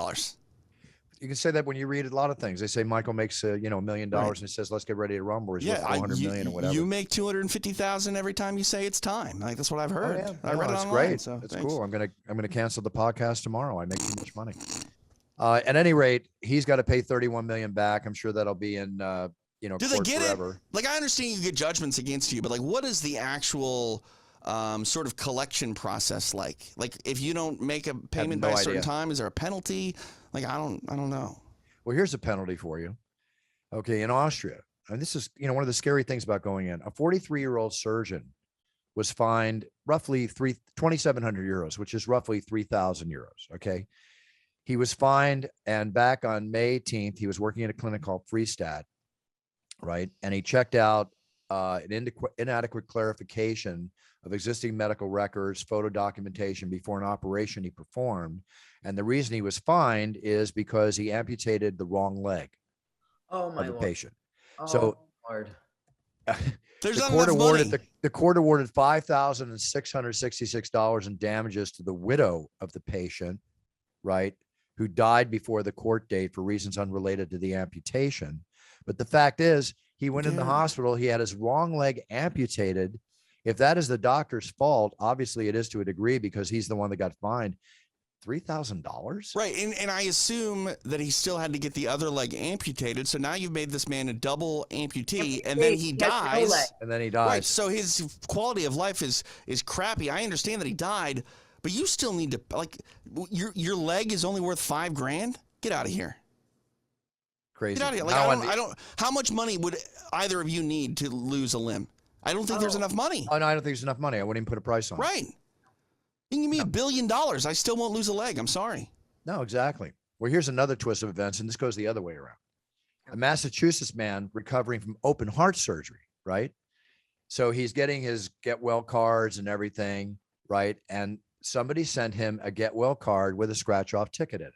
You can say that when you read a lot of things. They say Michael makes $1 million and he says, "Let's get ready to rumble." He's worth 400 million or whatever. You make 250,000 every time you say it's time. Like that's what I've heard. Oh, yeah. I read it that's online. Great. So that's thanks. cool. I'm gonna cancel the podcast tomorrow. I make too much money. At any rate, he's got to pay 31 million back. I'm sure that'll be in Do they court get forever. it? Like I understand you get judgments against you, but like what is the actual sort of collection process like? Like if you don't make a payment by a certain time, is there a penalty? Like I don't know. Well, here's a penalty for you. Okay, in Austria, and this is one of the scary things about going in. A 43-year-old surgeon was fined roughly 2,700 euros, which is roughly 3,000 euros. Okay, he was fined, and back on May 18th, he was working at a clinic called Freestat, right? And he checked out an inadequate clarification of existing medical records, photo documentation before an operation he performed. And the reason he was fined is because he amputated the wrong leg of the patient. Oh, so Lord. There's the not court enough awarded money. the court awarded $5,666 in damages to the widow of the patient, right, who died before the court date for reasons unrelated to the amputation. But the fact is, he went in the hospital. He had his wrong leg amputated. If that is the doctor's fault, obviously it is to a degree because he's the one that got fined. $3,000? Right, and I assume that he still had to get the other leg amputated. So now you've made this man a double amputee, and then he dies. And then he dies. Right, so his quality of life is crappy. I understand that he died, but you still need to your leg is only worth $5,000. Get out of here. Crazy. Get out of here. Like I don't. How much money would either of you need to lose a limb? I don't think there's enough money. Oh no, I don't think there's enough money. I wouldn't even put a price on it. Right. You can give me $1 billion. I still won't lose a leg. I'm sorry. No, exactly. Well, here's another twist of events, and this goes the other way around. A Massachusetts man recovering from open heart surgery, right? So he's getting his get well cards and everything, right? And somebody sent him a get well card with a scratch off ticket in it.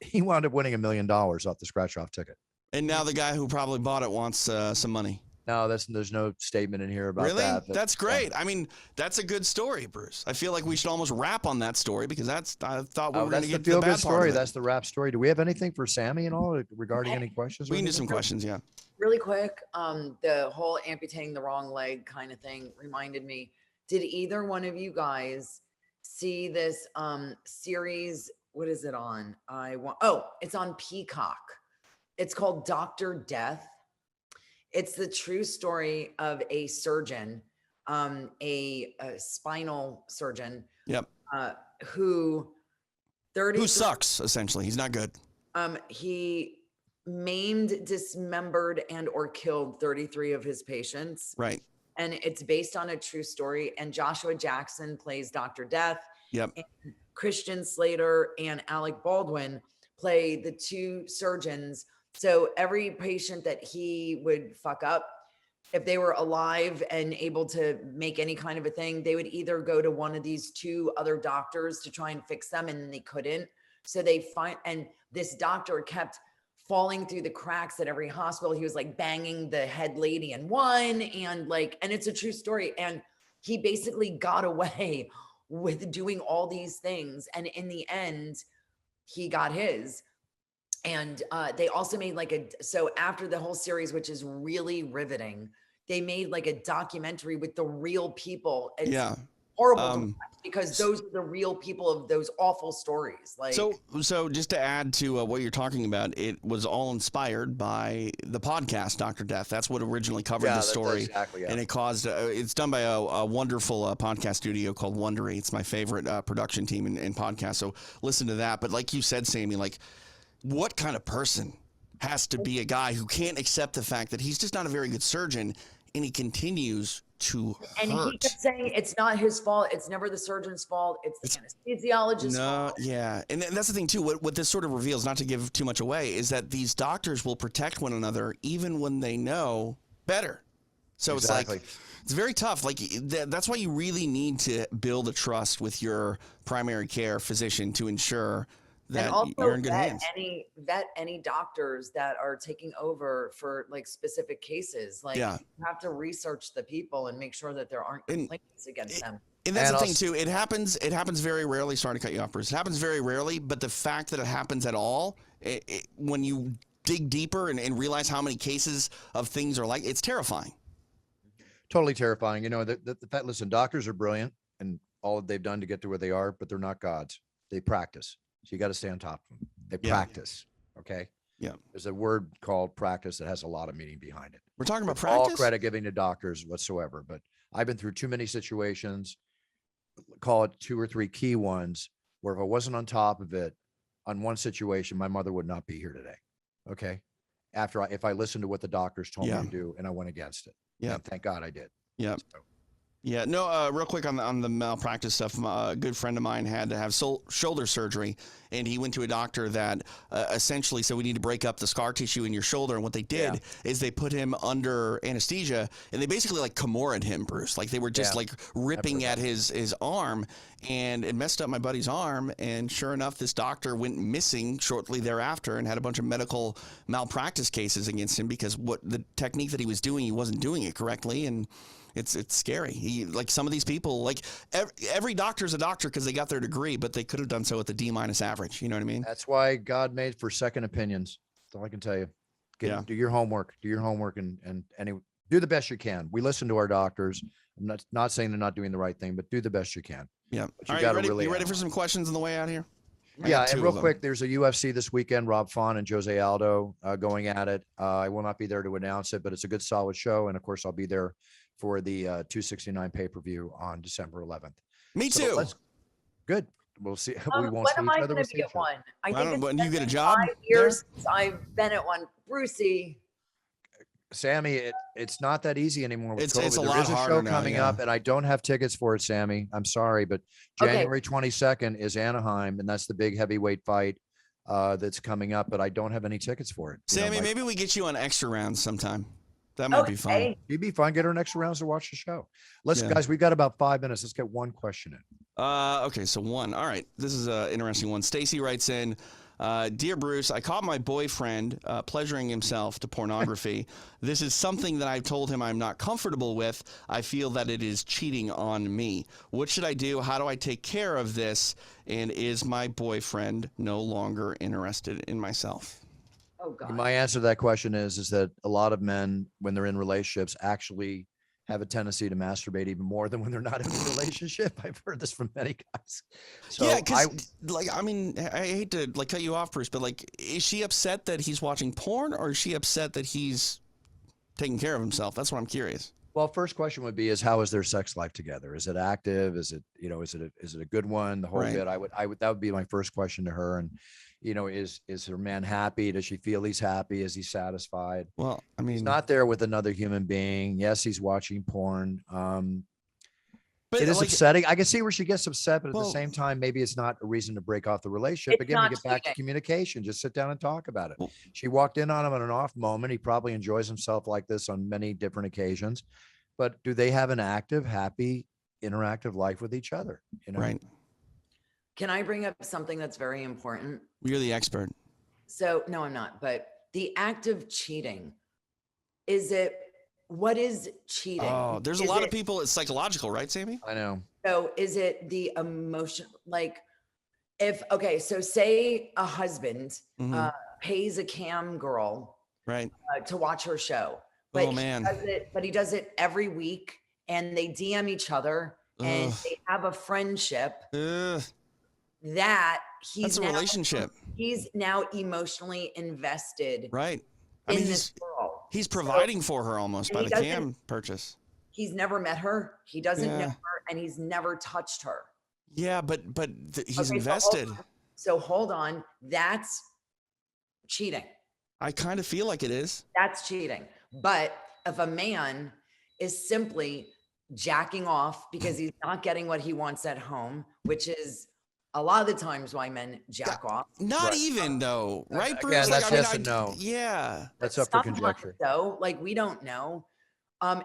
He wound up winning $1 million off the scratch off ticket. And now the guy who probably bought it wants some money. No, there's no statement in here about really? that. That's great. I mean, that's a good story, Bruce. I feel like we should almost wrap on that story because I thought we were going to get to the bad story. part of it. That's the rap story. Do we have anything for Sammy and all regarding any questions? We can do some questions, yeah. Really quick, the whole amputating the wrong leg kind of thing reminded me. Did either one of you guys see this series? What is it on? It's on Peacock. It's called Dr. Death. It's the true story of a surgeon, a spinal surgeon. Yep. Who sucks, essentially. He's not good. He maimed, dismembered, and or killed 33 of his patients. Right. And it's based on a true story. And Joshua Jackson plays Dr. Death. Yep. And Christian Slater and Alec Baldwin play the two surgeons. So every patient that he would fuck up, if they were alive and able to make any kind of a thing, they would either go to one of these two other doctors to try and fix them, and they couldn't. So and this doctor kept falling through the cracks at every hospital. He was like banging the head lady in one, and it's a true story. And he basically got away with doing all these things. And in the end, he got his. And they also made so after the whole series, which is really riveting, they made like a documentary with the real people. It's horrible to watch because those are the real people of those awful stories. So just to add to what you're talking about, it was all inspired by the podcast Dr. Death. That's what originally covered the story. Exactly, yeah. And it caused it's done by a wonderful podcast studio called Wondery. It's my favorite production team in podcast. So listen to that. But like you said, Sammy, what kind of person has to be a guy who can't accept the fact that he's just not a very good surgeon, and he continues to and hurt? He kept saying it's not his fault. It's never the surgeon's fault. It's the anesthesiologist's fault. Yeah. And that's the thing, too. What this sort of reveals, not to give too much away, is that these doctors will protect one another even when they know better. So Exactly. it's very tough. That's why you really need to build a trust with your primary care physician to ensure that and also you're in good hands. vet any doctors that are taking over for specific cases. You have to research the people and make sure that there aren't complaints against them. And that's the thing too. It happens very rarely. Sorry to cut you off, Bruce. It happens very rarely, but the fact that it happens at all, when you dig deeper and realize how many cases of things are it's terrifying. Totally terrifying. Listen, doctors are brilliant and all that they've done to get to where they are, but they're not gods. They practice. So you got to stay on top of them. They practice. Okay. Yeah. There's a word called practice that has a lot of meaning behind it. We're talking about It's practice. all credit giving to doctors whatsoever, but I've been through too many situations, call it 2 or 3 key ones, where if I wasn't on top of it on one situation, my mother would not be here today. Okay. If I listened to what the doctors told me to do and I went against it. Yeah. And thank God I did. Yeah. So. Yeah, no, real quick on the malpractice stuff, a good friend of mine had to have shoulder surgery, and he went to a doctor that essentially said, we need to break up the scar tissue in your shoulder, and what they did is they put him under anesthesia, and they basically Kimura'd him, Bruce. They were just ripping at his arm, and it messed up my buddy's arm, and sure enough, this doctor went missing shortly thereafter and had a bunch of medical malpractice cases against him because the technique that he was doing, he wasn't doing it correctly, and it's scary. Some of these people, every doctor's a doctor because they got their degree, but they could have done so at the D- average. You know what I mean? That's why God made for second opinions. That's all I can tell you. Do your homework. Do your homework and do the best you can. We listen to our doctors. I'm not saying they're not doing the right thing, but do the best you can. Yeah. All right, you ready for some questions on the way out here? Yeah, and real quick, there's a UFC this weekend. Rob Font and Jose Aldo going at it. I will not be there to announce it, but it's a good, solid show. And of course, I'll be there for the 269 pay-per-view on December 11th. Me too. Good. We'll see. We won't when see am each I other. going to be at one? I think when you get a job 5 years since I've been at one. Brucey. Sammy, it's not that easy anymore with It's COVID. a lot There is a harder show now, coming up, and I don't have tickets for it, Sammy. I'm sorry, but January 22nd is Anaheim, and that's the big heavyweight fight that's coming up, but I don't have any tickets for it. Sammy, maybe we get you on extra rounds sometime. That might be fun. It'd be fun. Get her an extra rounds to watch the show. Guys, we've got about 5 minutes. Let's get one question in. Okay, so one. All right. This is an interesting one. Stacy writes in, Dear Bruce, I caught my boyfriend pleasuring himself to pornography. This is something that I've told him I'm not comfortable with. I feel that it is cheating on me. What should I do? How do I take care of this? And is my boyfriend no longer interested in myself? Oh God. My answer to that question is that a lot of men, when they're in relationships, actually have a tendency to masturbate even more than when they're not in a relationship. I've heard this from many guys. So yeah, because I hate to cut you off, Bruce, but is she upset that he's watching porn, or is she upset that he's taking care of himself? That's what I'm curious. Well, first question would be: how is their sex life together? Is it active? Is it is it a good one? The whole bit. I would that would be my first question to her. And is her man happy? Does she feel he's happy? Is he satisfied? Well, I mean, he's not there with another human being. Yes, he's watching porn. But it is upsetting. I can see where she gets upset, but at the same time, maybe it's not a reason to break off the relationship. Again, we get back to communication. Just sit down and talk about it. She walked in on him on an off moment. He probably enjoys himself like this on many different occasions. But do they have an active, happy, interactive life with each other? Right. Can I bring up something that's very important? You're the expert. So, no, I'm not. But the act of cheating, what is cheating? Oh, there's a lot of people, it's psychological, right, Sammy? I know. So is it the emotion, like so say a husband pays a cam girl Right. To watch her show, but Oh, man. he does it every week, and they DM each other and they have a friendship. That That's a relationship. He's now emotionally invested. Right. I mean, he's providing for her almost by the cam purchase. He's never met her. He doesn't know her, and he's never touched her. Yeah, but he's invested. So hold on. That's cheating. I kind of feel like it is. That's cheating. But if a man is simply jacking off because he's not getting what he wants at home, which is a lot of the times why men jack off. Not even though, right, Bruce? Yeah, that's yes and no. Yeah. That's up for conjecture. So, like, we don't know.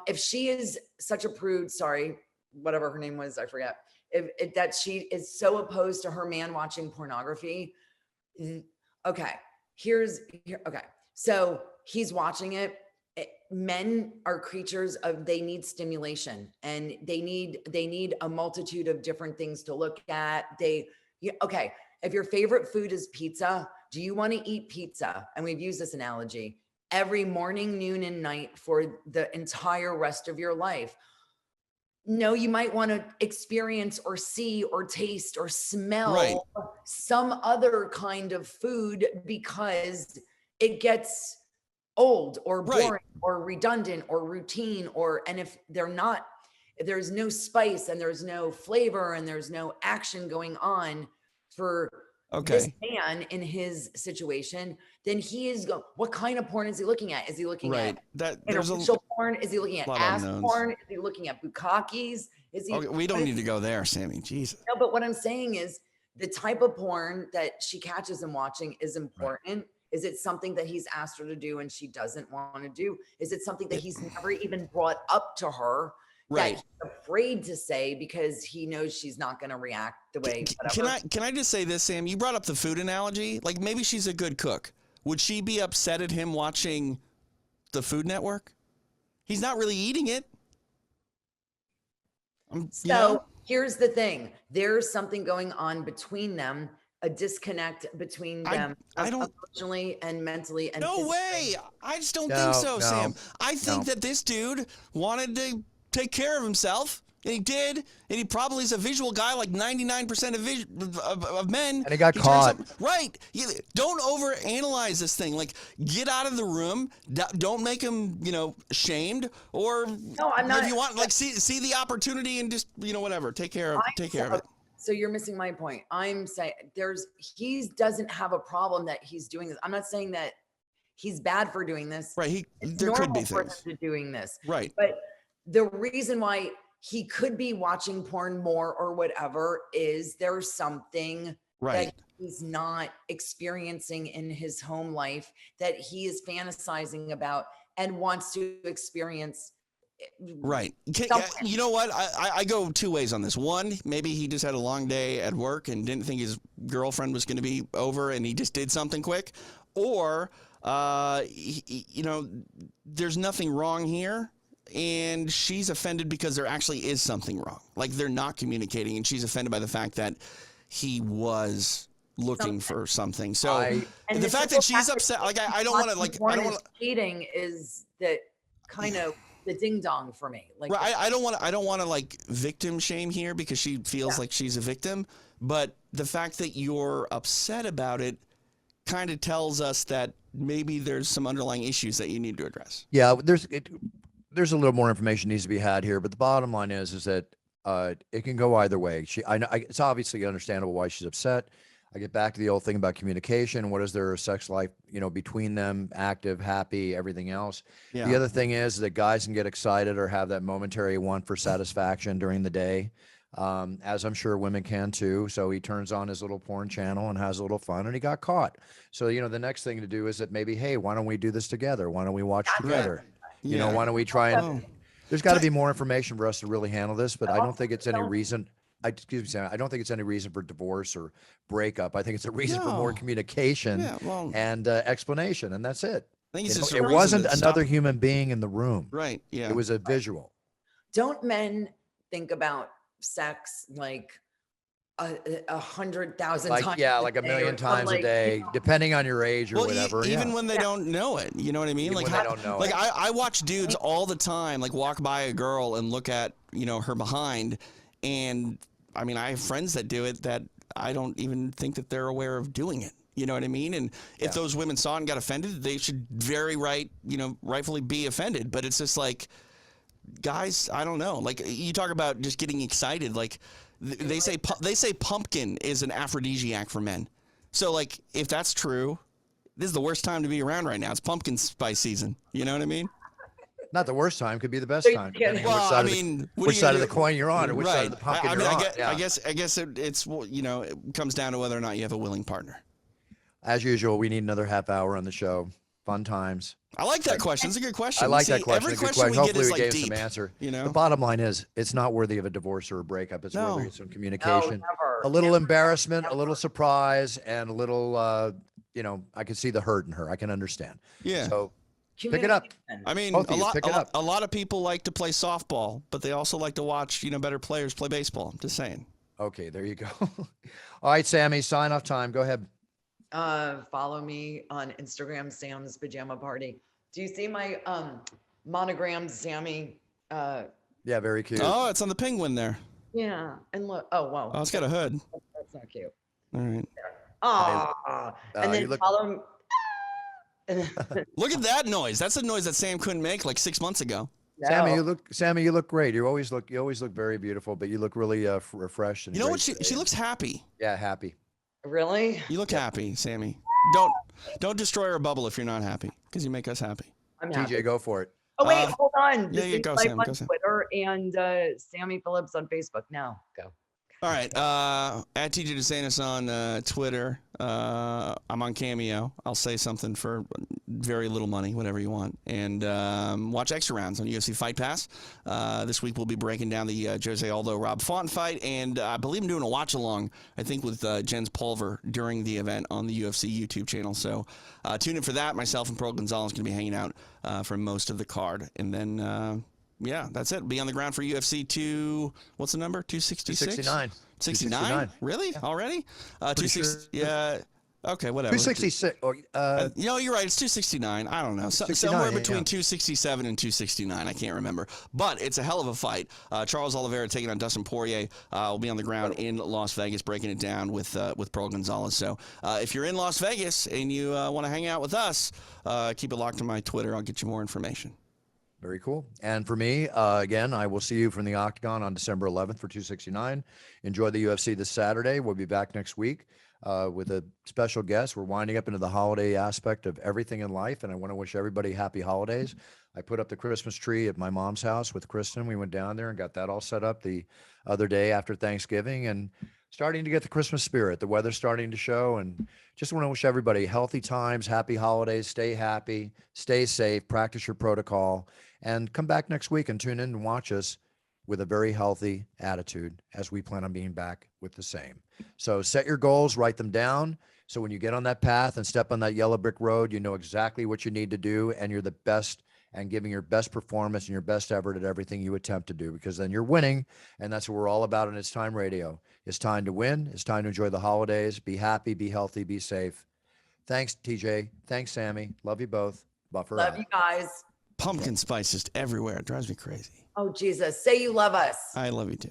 If she is such a prude, sorry, whatever her name was, I forget. If that she is so opposed to her man watching pornography. Okay. Okay. So he's watching it. Men are creatures of, they need stimulation, and they need a multitude of different things to look at. Okay. If your favorite food is pizza, do you want to eat pizza? And we've used this analogy every morning, noon, and night for the entire rest of your life. No, you might want to experience or see or taste or smell some other kind of food, because it gets old or boring or redundant or routine, and if there's no spice and there's no flavor and there's no action going on for this man in his situation, then he is what kind of porn is he looking at? Is he looking at interracial porn? Is he looking at ass porn? Is he looking at bukkakis? We don't need to go there, Sammy. Jesus. No, but what I'm saying is the type of porn that she catches him watching is important. Right. Is it something that he's asked her to do and she doesn't want to do? Is it something that he's never even brought up to her? That he's afraid to say because he knows she's not going to react the way. Can I just say this, Sam? You brought up the food analogy. Like, maybe she's a good cook. Would she be upset at him watching the Food Network? He's not really eating it. Here's the thing. There's something going on between them, a disconnect between them emotionally and mentally. And no way. I just don't think so, Sam. I think that this dude wanted to take care of himself, and he did, and he probably is a visual guy like 99% of men. And he got caught. Right. Don't overanalyze this thing. Like, get out of the room. Don't make him, shamed. Or no, I'm not. If you want, like, see the opportunity and just, whatever. Take care of it. So you're missing my point. I'm saying he doesn't have a problem that he's doing this. I'm not saying that he's bad for doing this. Right. There could be things for doing this. Right. But the reason why he could be watching porn more or whatever is there's something that he's not experiencing in his home life that he is fantasizing about and wants to experience. Right. You know what? I go two ways on this. One, maybe he just had a long day at work and didn't think his girlfriend was going to be over and he just did something quick. Or, there's nothing wrong here. And she's offended because there actually is something wrong. Like, they're not communicating, and she's offended by the fact that he was looking for something. So the fact that she's upset, like, I don't want to cheating is that kind of the ding dong for me. Like, I don't want to like victim shame here because she feels like she's a victim. But the fact that you're upset about it kind of tells us that maybe there's some underlying issues that you need to address. Yeah, there's a little more information needs to be had here, but the bottom line is that it can go either way. It's obviously understandable why she's upset. I get back to the old thing about communication. What is their sex life, between them, active, happy, everything else. Yeah. The other thing is that guys can get excited or have that momentary want for satisfaction during the day, as I'm sure women can too. So he turns on his little porn channel and has a little fun, and he got caught. So, the next thing to do is that maybe, hey, why don't we do this together? Why don't we watch together? Why don't we try and there's got to be more information for us to really handle this, but I don't think it's any reason. excuse me, Sam, I don't think it's any reason for divorce or breakup. I think it's a reason for more No. communication Yeah, well, and explanation, and that's it. I think it's just a It reason wasn't to another stop. human being in the room. Right. Yeah. It was a visual. Don't men think about sex like 100,000 Like, times? yeah, a like a day million or times a like, day, depending on your age or well, whatever. even yeah. when they don't know it, you know what I mean? Even Like, when they don't know like it. I watch dudes all the time, like walk by a girl and look at, her behind. And I mean, I have friends that do it that I don't even think that they're aware of doing it. You know what I mean? And if those women saw it and got offended, they should rightfully be offended. But it's just like, guys, I don't know. Like, you talk about just getting excited. Like, they say pumpkin is an aphrodisiac for men. So, like, if that's true, this is the worst time to be around right now. It's pumpkin spice season. You know what I mean? Not the worst time, could be the best time. Depending on which side of the coin you're on, or which side of the pumpkin you're on. I guess it's it comes down to whether or not you have a willing partner. As usual, we need another half hour on the show. Fun times. I like that question. It's a good question. I like See, that question. Every A good question we Hopefully get is we like gave deep. some answer. You know, the bottom line is it's not worthy of a divorce or a breakup. It's worthy of some No, communication, never, a little never, embarrassment, never. a little surprise, and a little, I can see the hurt in her. I can understand. Yeah. So pick it up. I mean, Both of you, pick it up. a lot of people like to play softball, but they also like to watch, better players play baseball. I'm just saying. Okay, there you go. All right, Sammy, sign off time. Go ahead. Follow me on Instagram, Sam's Pajama Party. Do you see my monogrammed Sammy? Yeah, very cute. Oh, it's on the penguin there. Yeah, and look. Oh wow. Oh, it's got a hood. That's not cute. All right. Oh, and then follow. Look at that noise. That's a noise that Sam couldn't make like 6 months ago. No. Sammy, you look great. You always look very beautiful, but you look really refreshed. And You know what? great She looks happy. Yeah, happy. Really? You look happy, Sammy. Don't destroy our bubble if you're not happy, because you make us happy. I'm happy. TJ, go for it. Oh wait, hold on. Yeah, This go, is live Sam. on Go, Sam. Twitter and Sammy Phillips on Facebook. Now go. All right. At TJ DeSantis on Twitter. I'm on Cameo. I'll say something for very little money, whatever you want. And watch extra rounds on UFC Fight Pass. This week we'll be breaking down the Jose Aldo Rob Font fight, and I believe I'm doing a watch along. I think with Jens Pulver during the event on the UFC YouTube channel. So tune in for that. Myself and Pearl Gonzalez going to be hanging out for most of the card, and then. Yeah, that's it. Be on the ground for UFC what's the number? 266? 269. 69? Really? Yeah. Already? Pretty 260. sure. Yeah. Okay, whatever. 266. You're right. It's 269. I don't know. 69, Somewhere yeah, between yeah. 267 and 269. I can't remember. But it's a hell of a fight. Charles Oliveira taking on Dustin Poirier. Will be on the ground in Las Vegas, breaking it down with Pearl Gonzalez. So if you're in Las Vegas and you want to hang out with us, keep it locked to my Twitter. I'll get you more information. Very cool. And for me, again, I will see you from the Octagon on December 11th for 269. Enjoy the UFC this Saturday. We'll be back next week with a special guest. We're winding up into the holiday aspect of everything in life, and I want to wish everybody happy holidays. I put up the Christmas tree at my mom's house with Kristen. We went down there and got that all set up the other day after Thanksgiving, and starting to get the Christmas spirit. The weather's starting to show, and just want to wish everybody healthy times, happy holidays, stay happy, stay safe, practice your protocol, and come back next week and tune in and watch us with a very healthy attitude, as we plan on being back with the same. So set your goals, write them down. So when you get on that path and step on that yellow brick road, you know exactly what you need to do, and you're the best and giving your best performance and your best effort at everything you attempt to do, because then you're winning. And that's what we're all about in It's Time Radio. It's time to win. It's time to enjoy the holidays. Be happy, be healthy, be safe. Thanks, TJ. Thanks, Sammy. Love you both. Buffer Love out. you guys. Pumpkin spice just everywhere. It drives me crazy. Oh Jesus, say you love us. I love you too.